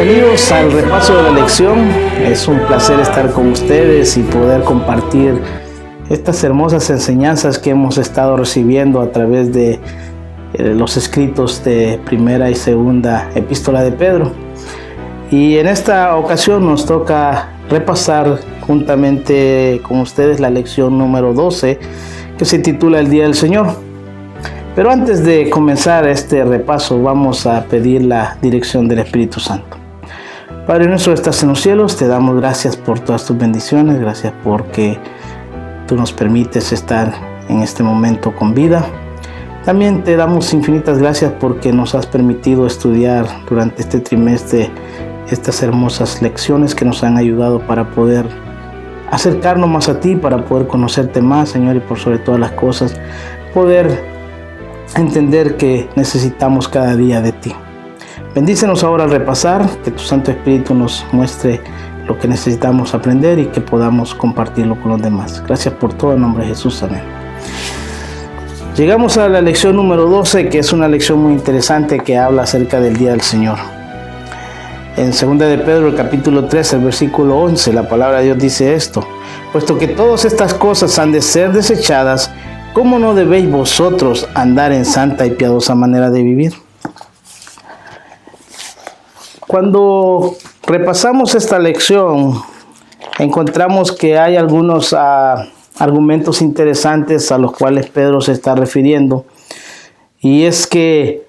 Bienvenidos al repaso de la lección. Es un placer estar con ustedes y poder compartir estas hermosas enseñanzas que hemos estado recibiendo a través de los escritos de primera y segunda epístola de Pedro. Y en esta ocasión nos toca repasar juntamente con ustedes la lección número 12, que se titula El Día del Señor. Pero antes de comenzar este repaso, vamos a pedir la dirección del Espíritu Santo. Padre nuestro que estás en los cielos, te damos gracias por todas tus bendiciones, gracias porque tú nos permites estar en este momento con vida. También te damos infinitas gracias porque nos has permitido estudiar durante este trimestre estas hermosas lecciones que nos han ayudado para poder acercarnos más a ti, para poder conocerte más, Señor, y por sobre todas las cosas, poder entender que necesitamos cada día de ti. Bendícenos ahora al repasar, que tu Santo Espíritu nos muestre lo que necesitamos aprender y que podamos compartirlo con los demás. Gracias por todo, en nombre de Jesús, amén. Llegamos a la lección número 12, que es una lección muy interesante que habla acerca del Día del Señor. En 2 de Pedro, el capítulo 3, el versículo 11, la palabra de Dios dice esto: puesto que todas estas cosas han de ser desechadas, ¿cómo no debéis vosotros andar en santa y piadosa manera de vivir? Cuando repasamos esta lección, encontramos que hay algunos argumentos interesantes a los cuales Pedro se está refiriendo. Y es que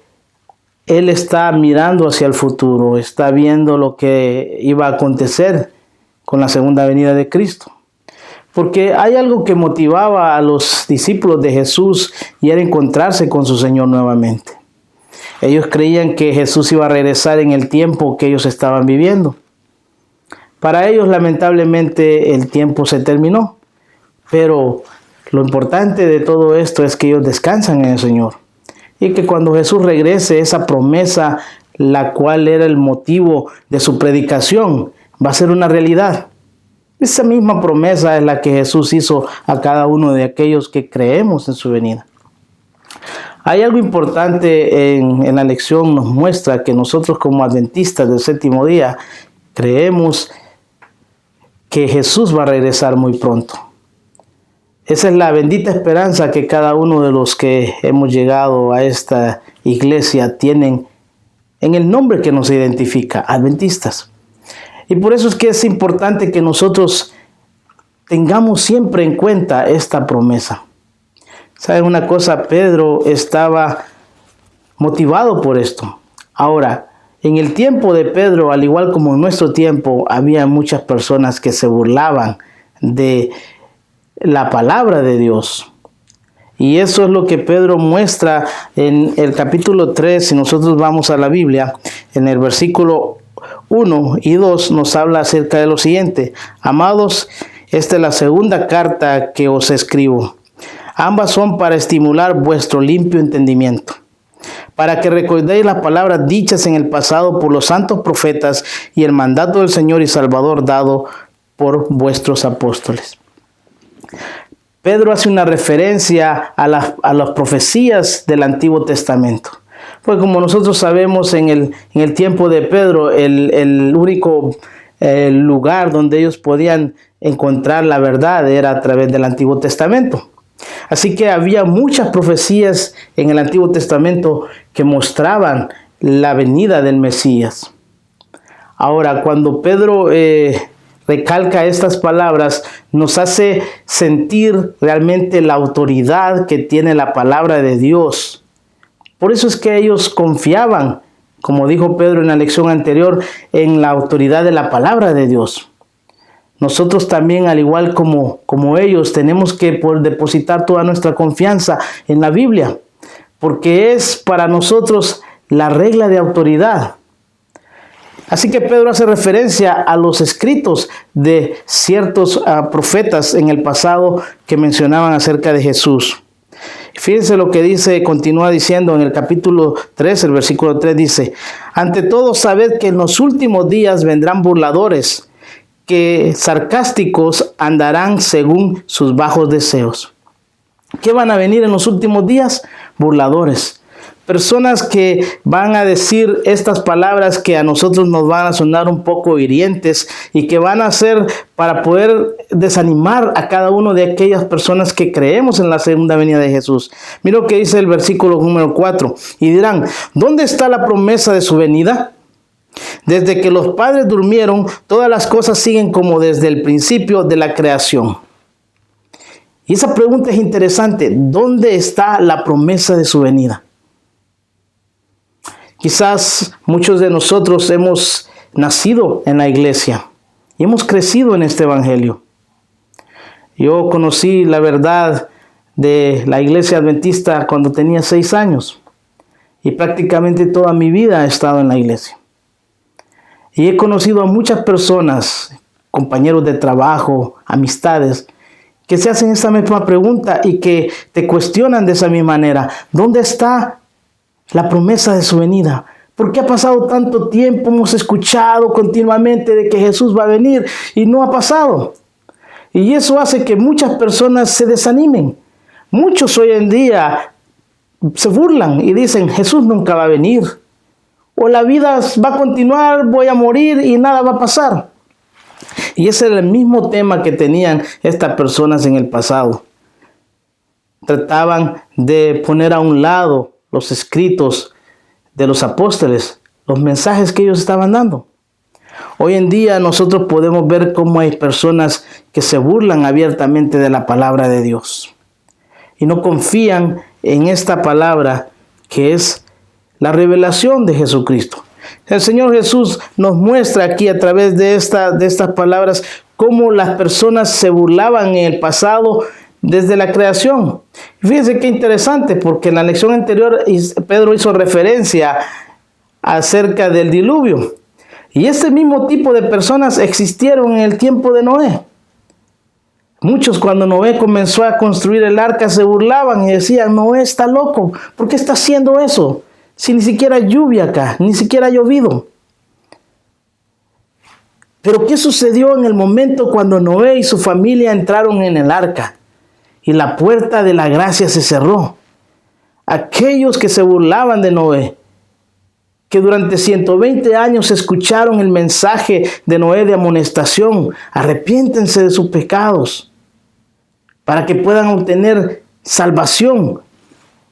él está mirando hacia el futuro, está viendo lo que iba a acontecer con la segunda venida de Cristo. Porque hay algo que motivaba a los discípulos de Jesús y era encontrarse con su Señor nuevamente. Ellos creían que Jesús iba a regresar en el tiempo que ellos estaban viviendo. Para ellos, lamentablemente, el tiempo se terminó. Pero lo importante de todo esto es que ellos descansan en el Señor. Y que cuando Jesús regrese, esa promesa, la cual era el motivo de su predicación, va a ser una realidad. Esa misma promesa es la que Jesús hizo a cada uno de aquellos que creemos en su venida. Hay algo importante en la lección, nos muestra que nosotros como adventistas del séptimo día creemos que Jesús va a regresar muy pronto. Esa es la bendita esperanza que cada uno de los que hemos llegado a esta iglesia tienen en el nombre que nos identifica, adventistas. Y por eso es que es importante que nosotros tengamos siempre en cuenta esta promesa. ¿Saben una cosa? Pedro estaba motivado por esto. Ahora, en el tiempo de Pedro, al igual como en nuestro tiempo, había muchas personas que se burlaban de la palabra de Dios. Y eso es lo que Pedro muestra en el capítulo 3. Si nosotros vamos a la Biblia, en el versículo 1 y 2 nos habla acerca de lo siguiente: amados, esta es la segunda carta que os escribo. Ambas son para estimular vuestro limpio entendimiento, para que recordéis las palabras dichas en el pasado por los santos profetas y el mandato del Señor y Salvador dado por vuestros apóstoles. Pedro hace una referencia a las profecías del Antiguo Testamento. Pues como nosotros sabemos, en el tiempo de Pedro, el único lugar donde ellos podían encontrar la verdad era a través del Antiguo Testamento. Así que había muchas profecías en el Antiguo Testamento que mostraban la venida del Mesías. Ahora, cuando Pedro recalca estas palabras, nos hace sentir realmente la autoridad que tiene la palabra de Dios. Por eso es que ellos confiaban, como dijo Pedro en la lección anterior, en la autoridad de la palabra de Dios. Nosotros también, al igual como ellos, tenemos que depositar toda nuestra confianza en la Biblia, porque es para nosotros la regla de autoridad. Así que Pedro hace referencia a los escritos de ciertos profetas en el pasado que mencionaban acerca de Jesús. Fíjense lo que dice, continúa diciendo en el capítulo 3, el versículo 3 dice: ante todo, sabed que en los últimos días vendrán burladores, que sarcásticos andarán según sus bajos deseos. ¿Qué van a venir en los últimos días? Burladores. personas que van a decir estas palabras que a nosotros nos van a sonar un poco hirientes y que van a ser para poder desanimar a cada uno de aquellas personas que creemos en la segunda venida de Jesús. Mira lo que dice el versículo número 4. Y dirán, ¿dónde está la promesa de su venida? Desde que los padres durmieron, todas las cosas siguen como desde el principio de la creación. Y esa pregunta es interesante. ¿Dónde está la promesa de su venida? Quizás muchos de nosotros hemos nacido en la iglesia y hemos crecido en este evangelio. Yo conocí la verdad de la iglesia adventista cuando tenía 6 años y prácticamente toda mi vida he estado en la iglesia. Y he conocido a muchas personas, compañeros de trabajo, amistades, que se hacen esta misma pregunta y que te cuestionan de esa misma manera. ¿Dónde está la promesa de su venida? ¿Por qué ha pasado tanto tiempo? Hemos escuchado continuamente de que Jesús va a venir y no ha pasado. Y eso hace que muchas personas se desanimen. Muchos hoy en día se burlan y dicen, Jesús nunca va a venir. O la vida va a continuar, voy a morir y nada va a pasar. Y ese era el mismo tema que tenían estas personas en el pasado. Trataban de poner a un lado los escritos de los apóstoles, los mensajes que ellos estaban dando. Hoy en día nosotros podemos ver cómo hay personas que se burlan abiertamente de la palabra de Dios y no confían en esta palabra que es la revelación de Jesucristo. El Señor Jesús nos muestra aquí a través de estas palabras cómo las personas se burlaban en el pasado desde la creación. Fíjense qué interesante, porque en la lección anterior Pedro hizo referencia acerca del diluvio. Y este mismo tipo de personas existieron en el tiempo de Noé. Muchos cuando Noé comenzó a construir el arca se burlaban y decían, Noé está loco, ¿por qué está haciendo eso? Si ni siquiera hay lluvia acá, ni siquiera ha llovido. Pero ¿qué sucedió en el momento cuando Noé y su familia entraron en el arca? Y la puerta de la gracia se cerró. Aquellos que se burlaban de Noé, que durante 120 años escucharon el mensaje de Noé de amonestación, arrepiéntense de sus pecados, para que puedan obtener salvación.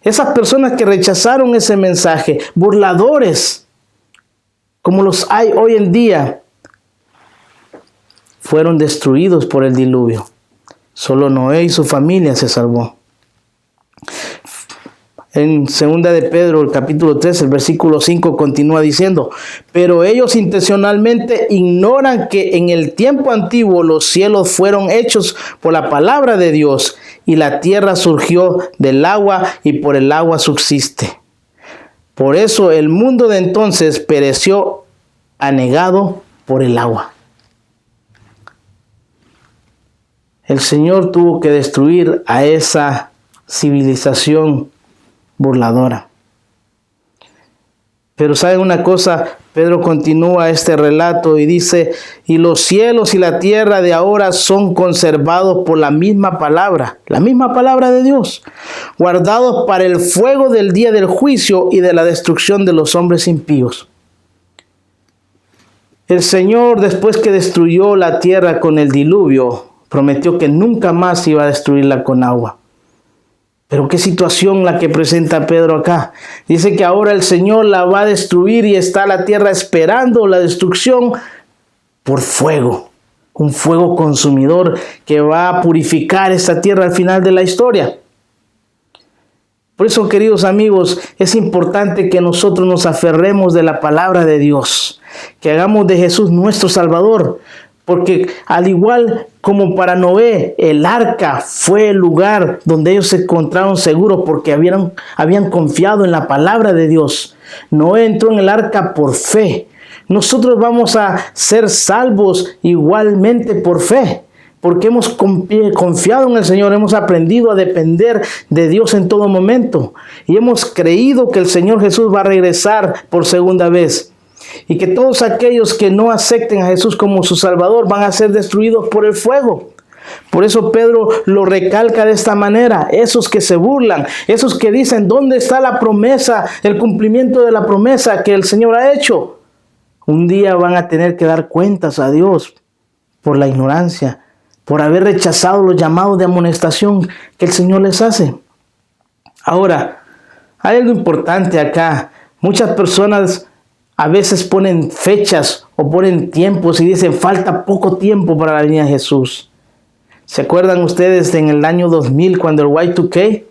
Esas personas que rechazaron ese mensaje, burladores, como los hay hoy en día, fueron destruidos por el diluvio. Solo Noé y su familia se salvó. En 2 de Pedro, el capítulo 3, el versículo 5 continúa diciendo, pero ellos intencionalmente ignoran que en el tiempo antiguo los cielos fueron hechos por la palabra de Dios y la tierra surgió del agua y por el agua subsiste. Por eso el mundo de entonces pereció anegado por el agua. El Señor tuvo que destruir a esa civilización burladora. Pero ¿saben una cosa? Pedro continúa este relato y dice, y los cielos y la tierra de ahora son conservados por la misma palabra de Dios, guardados para el fuego del día del juicio y de la destrucción de los hombres impíos. El Señor, después que destruyó la tierra con el diluvio, prometió que nunca más iba a destruirla con agua. Pero qué situación la que presenta Pedro acá. Dice que ahora el Señor la va a destruir y está la tierra esperando la destrucción por fuego. Un fuego consumidor que va a purificar esta tierra al final de la historia. Por eso, queridos amigos, es importante que nosotros nos aferremos de la palabra de Dios. Que hagamos de Jesús nuestro Salvador. Porque al igual como para Noé, el arca fue el lugar donde ellos se encontraron seguros porque habían confiado en la palabra de Dios. Noé entró en el arca por fe. Nosotros vamos a ser salvos igualmente por fe. Porque hemos confiado en el Señor, hemos aprendido a depender de Dios en todo momento. Y hemos creído que el Señor Jesús va a regresar por segunda vez. Y que todos aquellos que no acepten a Jesús como su Salvador van a ser destruidos por el fuego. Por eso Pedro lo recalca de esta manera. Esos que se burlan, esos que dicen, ¿dónde está la promesa, el cumplimiento de la promesa que el Señor ha hecho? Un día van a tener que dar cuentas a Dios por la ignorancia, por haber rechazado los llamados de amonestación que el Señor les hace. Ahora, hay algo importante acá. Muchas personas a veces ponen fechas o ponen tiempos y dicen, falta poco tiempo para la venida de Jesús. ¿Se acuerdan ustedes en el año 2000 cuando el Y2K?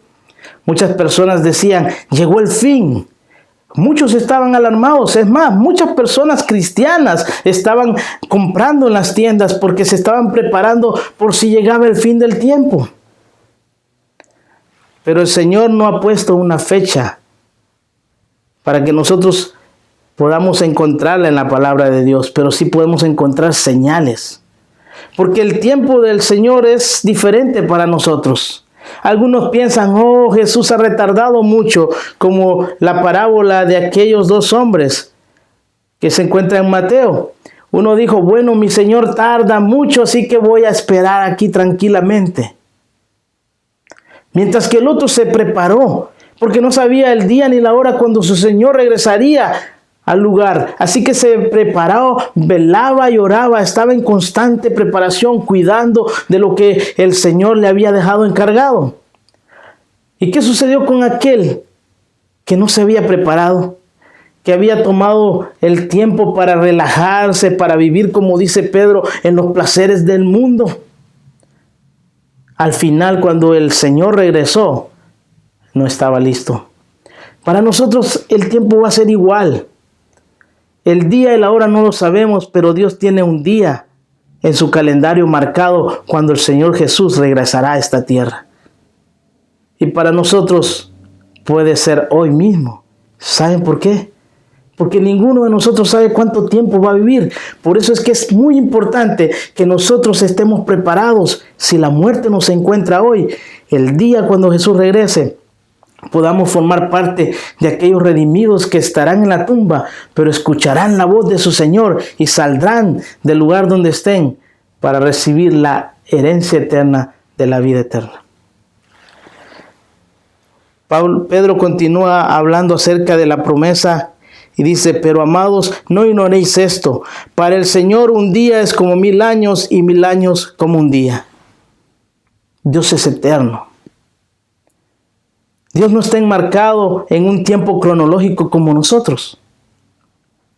Muchas personas decían, llegó el fin. Muchos estaban alarmados. Es más, muchas personas cristianas estaban comprando en las tiendas porque se estaban preparando por si llegaba el fin del tiempo. Pero el Señor no ha puesto una fecha para que nosotros podamos encontrarla en la palabra de Dios, pero sí podemos encontrar señales. Porque el tiempo del Señor es diferente para nosotros. Algunos piensan, oh, Jesús ha retardado mucho, como la parábola de aquellos dos hombres que se encuentran en Mateo. Uno dijo, bueno, mi Señor tarda mucho, así que voy a esperar aquí tranquilamente. Mientras que el otro se preparó, porque no sabía el día ni la hora cuando su Señor regresaría al lugar. Así que se preparó, velaba y oraba, estaba en constante preparación, cuidando de lo que el Señor le había dejado encargado. ¿Y qué sucedió con aquel que no se había preparado? Que había tomado el tiempo para relajarse, para vivir, como dice Pedro, en los placeres del mundo. Al final, cuando el Señor regresó, no estaba listo. Para nosotros el tiempo va a ser igual. El día y la hora no lo sabemos, pero Dios tiene un día en su calendario marcado cuando el Señor Jesús regresará a esta tierra. Y para nosotros puede ser hoy mismo. ¿Saben por qué? Porque ninguno de nosotros sabe cuánto tiempo va a vivir. Por eso es que es muy importante que nosotros estemos preparados. Si la muerte nos encuentra hoy, el día cuando Jesús regrese, podamos formar parte de aquellos redimidos que estarán en la tumba, pero escucharán la voz de su Señor y saldrán del lugar donde estén para recibir la herencia eterna de la vida eterna. Pedro continúa hablando acerca de la promesa y dice, pero amados, no ignoréis esto, para el Señor un día es como 1000 años y 1000 años como un día. Dios es eterno. Dios no está enmarcado en un tiempo cronológico como nosotros.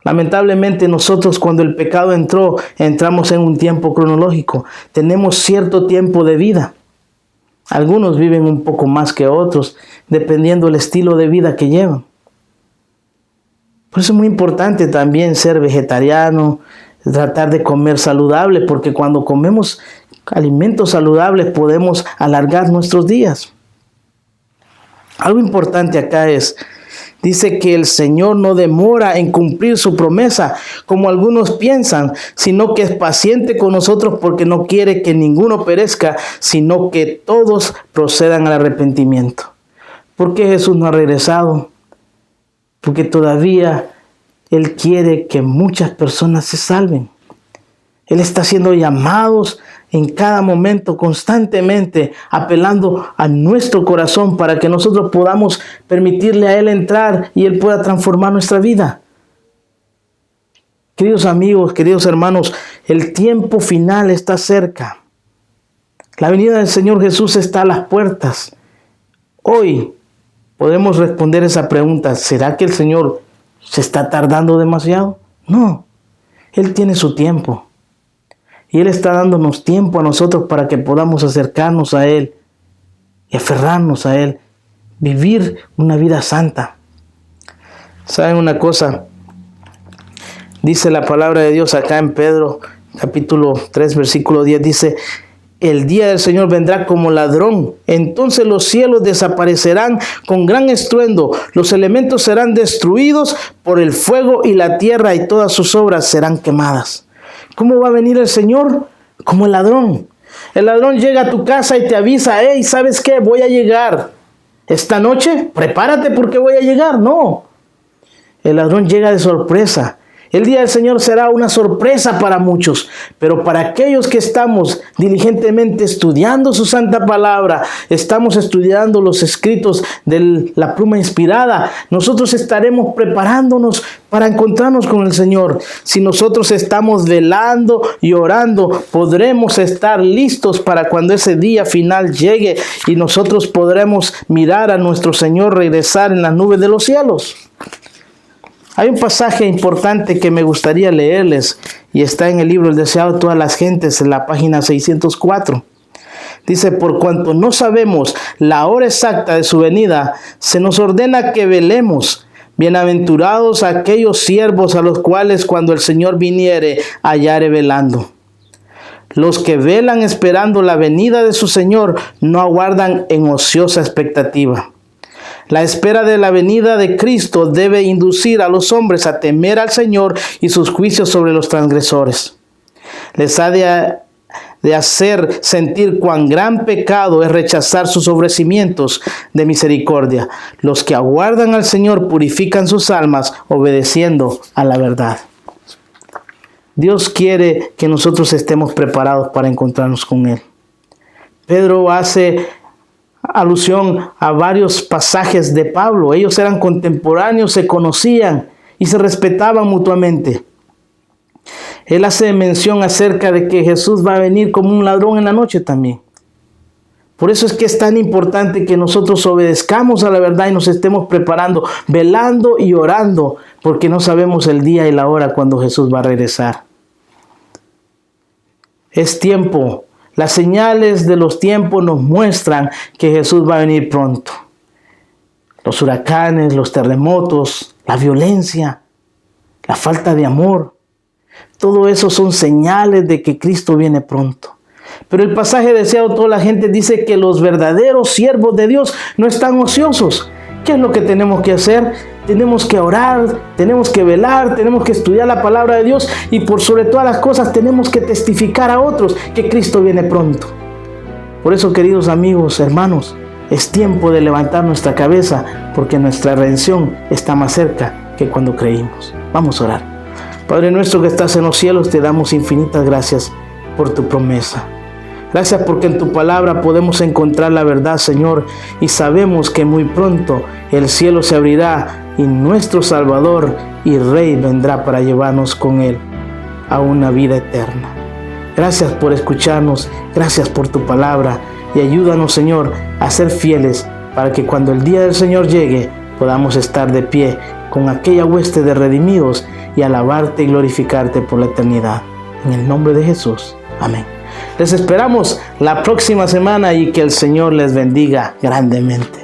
Lamentablemente nosotros cuando el pecado entró, entramos en un tiempo cronológico. Tenemos cierto tiempo de vida. Algunos viven un poco más que otros, dependiendo del estilo de vida que llevan. Por eso es muy importante también ser vegetariano, tratar de comer saludable, porque cuando comemos alimentos saludables podemos alargar nuestros días. Algo importante acá dice que el Señor no demora en cumplir su promesa, como algunos piensan, sino que es paciente con nosotros porque no quiere que ninguno perezca, sino que todos procedan al arrepentimiento. ¿Por qué Jesús no ha regresado? Porque todavía Él quiere que muchas personas se salven. Él está haciendo llamados en cada momento, constantemente, apelando a nuestro corazón para que nosotros podamos permitirle a Él entrar y Él pueda transformar nuestra vida. Queridos amigos, queridos hermanos, el tiempo final está cerca. La venida del Señor Jesús está a las puertas. Hoy podemos responder esa pregunta. ¿Será que el Señor se está tardando demasiado? No, Él tiene su tiempo. Y Él está dándonos tiempo a nosotros para que podamos acercarnos a Él y aferrarnos a Él. Vivir una vida santa. ¿Saben una cosa? Dice la palabra de Dios acá en Pedro, capítulo 3, versículo 10. Dice, el día del Señor vendrá como ladrón. Entonces los cielos desaparecerán con gran estruendo. Los elementos serán destruidos por el fuego y la tierra y todas sus obras serán quemadas. ¿Cómo va a venir el Señor? Como el ladrón. El ladrón llega a tu casa y te avisa, hey, ¿sabes qué? Voy a llegar. Esta noche, prepárate porque voy a llegar. No. El ladrón llega de sorpresa El día del Señor será una sorpresa para muchos, pero para aquellos que estamos diligentemente estudiando su santa palabra, estamos estudiando los escritos de la pluma inspirada, nosotros estaremos preparándonos para encontrarnos con el Señor. Si nosotros estamos velando y orando, podremos estar listos para cuando ese día final llegue y nosotros podremos mirar a nuestro Señor regresar en las nubes de los cielos. Hay un pasaje importante que me gustaría leerles y está en el libro El deseado de todas las gentes, en la página 604. Dice: por cuanto no sabemos la hora exacta de su venida, se nos ordena que velemos. Bienaventurados aquellos siervos a los cuales cuando el Señor viniere hallare velando. Los que velan esperando la venida de su Señor no aguardan en ociosa expectativa. La espera de la venida de Cristo debe inducir a los hombres a temer al Señor y sus juicios sobre los transgresores. Les ha de hacer sentir cuán gran pecado es rechazar sus ofrecimientos de misericordia. Los que aguardan al Señor purifican sus almas obedeciendo a la verdad. Dios quiere que nosotros estemos preparados para encontrarnos con Él. Pedro hace alusión a varios pasajes de Pablo. Ellos eran contemporáneos, se conocían y se respetaban mutuamente. Él hace mención acerca de que Jesús va a venir como un ladrón en la noche también. Por eso es que es tan importante que nosotros obedezcamos a la verdad y nos estemos preparando, velando y orando, porque no sabemos el día y la hora cuando Jesús va a regresar. Es tiempo. Las señales de los tiempos nos muestran que Jesús va a venir pronto. Los huracanes, los terremotos, la violencia, la falta de amor, todo eso son señales de que Cristo viene pronto. Pero el pasaje deseado de toda la gente dice que los verdaderos siervos de Dios no están ociosos. ¿Qué es lo que tenemos que hacer? Tenemos que orar, tenemos que velar, tenemos que estudiar la palabra de Dios y por sobre todas las cosas tenemos que testificar a otros que Cristo viene pronto. Por eso, queridos amigos, hermanos, es tiempo de levantar nuestra cabeza porque nuestra redención está más cerca que cuando creímos. Vamos a orar. Padre nuestro que estás en los cielos, te damos infinitas gracias por tu promesa. Gracias porque en tu palabra podemos encontrar la verdad, Señor, y sabemos que muy pronto el cielo se abrirá y nuestro Salvador y Rey vendrá para llevarnos con Él a una vida eterna. Gracias por escucharnos, gracias por tu palabra y ayúdanos, Señor, a ser fieles para que cuando el día del Señor llegue podamos estar de pie con aquella hueste de redimidos y alabarte y glorificarte por la eternidad. En el nombre de Jesús. Amén. Les esperamos la próxima semana y que el Señor les bendiga grandemente.